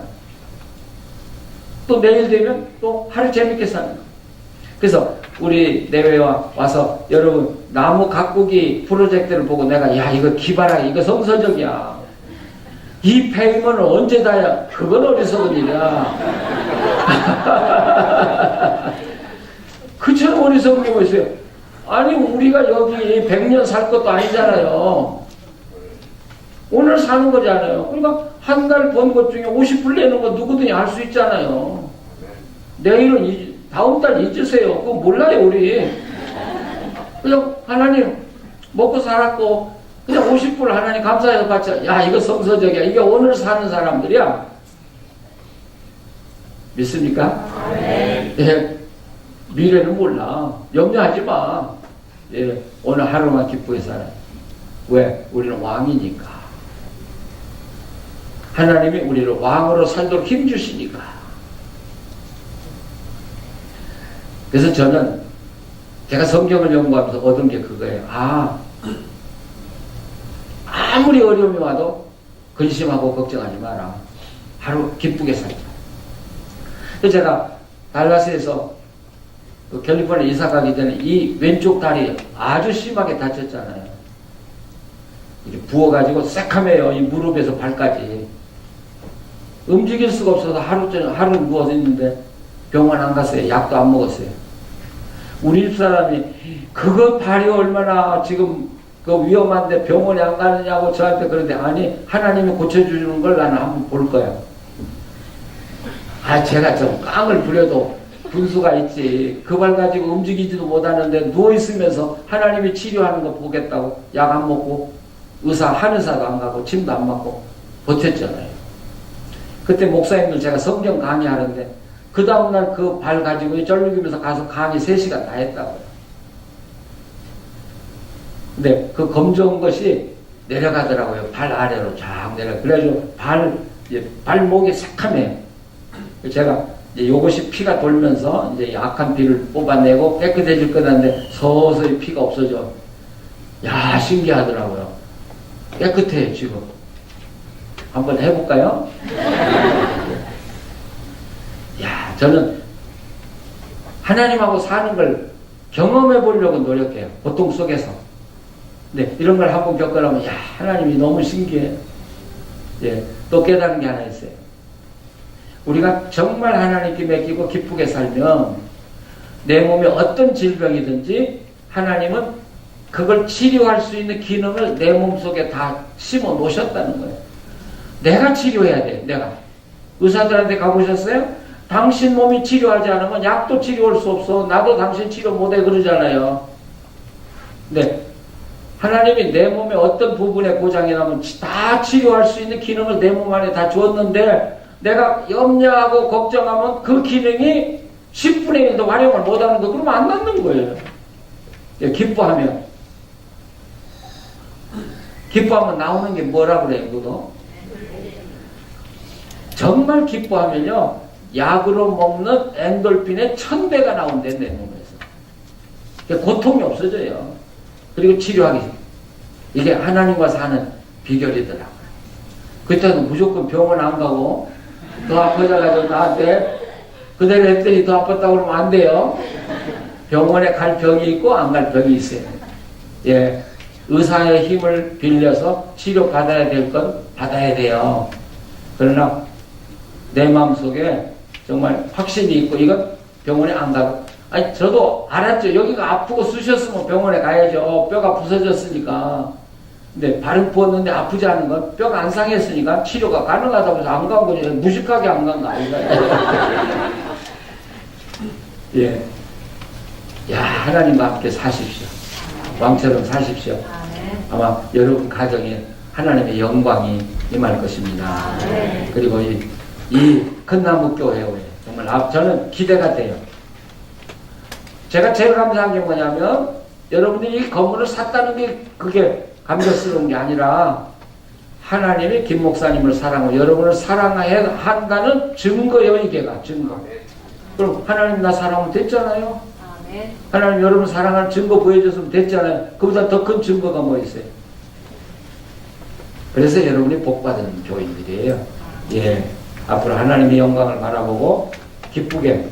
또 내일 되면 또 하루 재밌게 사는 거야. 그래서 우리 내외에 와서 여러분 나무 가꾸기 프로젝트를 보고 내가 야 이거 기발하게 이거 성서적이야. 이 페이먼을 언제 다야? 그건 어리석은 일이야. 그처럼 어리석은 게 뭐 있어요? 아니 우리가 여기 100년 살 것도 아니잖아요. 오늘 사는 거잖아요. 그러니까 한 달 번 것 중에 50불 내는 거 누구든지 할 수 있잖아요. 내일은 다음 달 잊으세요. 그거 몰라요 우리. 그냥 하나님 먹고 살았고 그냥 50불 하나님 감사해서 받자. 야 이거 성서적이야. 이게 오늘 사는 사람들이야. 믿습니까? 네. 예, 미래는 몰라. 염려하지 마. 예, 오늘 하루만 기쁘게 살아. 왜? 우리는 왕이니까. 하나님이 우리를 왕으로 살도록 힘주시니까. 그래서 저는 제가 성경을 연구하면서 얻은 게 그거예요. 아무리 어려움이 와도 근심하고 걱정하지 마라. 하루 기쁘게 살자. 그래서 제가 달라스에서 그 캘리포니아 이사 가기 전에 이 왼쪽 다리 아주 심하게 다쳤잖아요. 이렇게 부어가지고 새카매요. 이 무릎에서 발까지. 움직일 수가 없어서 하루 누워서 있는데 병원 안 갔어요. 약도 안 먹었어요. 우리 집사람이 그거 발이 얼마나 지금 그 위험한데 병원에 안 가느냐고 저한테 그러는데 아니 하나님이 고쳐주는 걸 나는 한번 볼 거야. 제가 좀 깡을 부려도 분수가 있지. 그 발 가지고 움직이지도 못하는데 누워있으면서 하나님이 치료하는 거 보겠다고 약 안 먹고 의사 한의사도 안 가고 침도 안 맞고 버텼잖아요. 그때 목사님들 제가 성경 강의하는데 그 다음날 그 발 가지고 쩔룩이면서 가서 강의 3시간 다 했다고요. 근데 그 검정한 것이 내려가더라고요. 발 아래로 쫙 내려. 그래가지고 발목이 새카매요. 제가 이제 요것이 피가 돌면서 이제 약한 피를 뽑아내고 깨끗해질 거다는데 서서히 피가 없어져. 야, 신기하더라고요. 깨끗해요, 지금. 한번 해볼까요? 야, 저는 하나님하고 사는 걸 경험해 보려고 노력해요. 고통 속에서. 근데 이런 걸 한번 겪으려면, 야, 하나님이 너무 신기해. 예, 또 깨달은 게 하나 있어요. 우리가 정말 하나님께 맡기고 기쁘게 살면 내 몸에 어떤 질병이든지 하나님은 그걸 치료할 수 있는 기능을 내 몸속에 다 심어 놓으셨다는 거예요. 내가 치료해야 돼. 내가. 의사들한테 가보셨어요? 당신 몸이 치료하지 않으면 약도 치료할 수 없어. 나도 당신 치료 못해 그러잖아요. 네. 하나님이 내 몸에 어떤 부분에 고장이 나면 다 치료할 수 있는 기능을 내 몸 안에 다 주었는데 내가 염려하고 걱정하면 그 기능이 10분의 1도 활용을 못하는 거 그러면 안 낫는 거예요. 기뻐하면 나오는 게 뭐라 그래요? 그거? 정말 기뻐하면요 약으로 먹는 엔돌핀의 1000배가 나온대 내 몸에서. 고통이 없어져요. 그리고 치료하기. 이게 하나님과 사는 비결이더라고요. 그때는 무조건 병원 안 가고 더 아파져가지고 나한테 그대로 했더니 더 아팠다고 그러면 안 돼요. 병원에 갈 병이 있고 안 갈 병이 있어요. 예, 의사의 힘을 빌려서 치료받아야 될 건 받아야 돼요. 그러나 내 마음속에 정말 확신이 있고 이건 병원에 안 가고 아니 저도 알았죠. 여기가 아프고 쑤셨으면 병원에 가야죠. 뼈가 부서졌으니까. 근데 발을 부었는데 아프지 않은 건 뼈가 안 상했으니까 치료가 가능하다고 해서 안 간 거죠. 무식하게 안 간 거 아닌가요? 예. 야, 하나님과 함께 사십시오. 왕처럼 사십시오. 아마 여러분 가정에 하나님의 영광이 임할 것입니다. 그리고 이 큰나무 교회에 정말 저는 기대가 돼요. 제가 제일 감사한 게 뭐냐면 여러분들이 이 건물을 샀다는 게 그게 감격스러운 게 아니라 하나님이 김 목사님을 사랑하고 여러분을 사랑해야 한다는 증거예요. 이게가 증거. 그럼 하나님 나 사랑하면 됐잖아요. 하나님 여러분 사랑하는 증거 보여줬으면 됐잖아요. 그보다 더 큰 증거가 뭐 있어요? 그래서 여러분이 복받은 교인들이에요. 예, 앞으로 하나님의 영광을 바라보고 기쁘게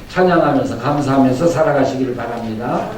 찬양하면서 감사하면서 살아가시기를 바랍니다.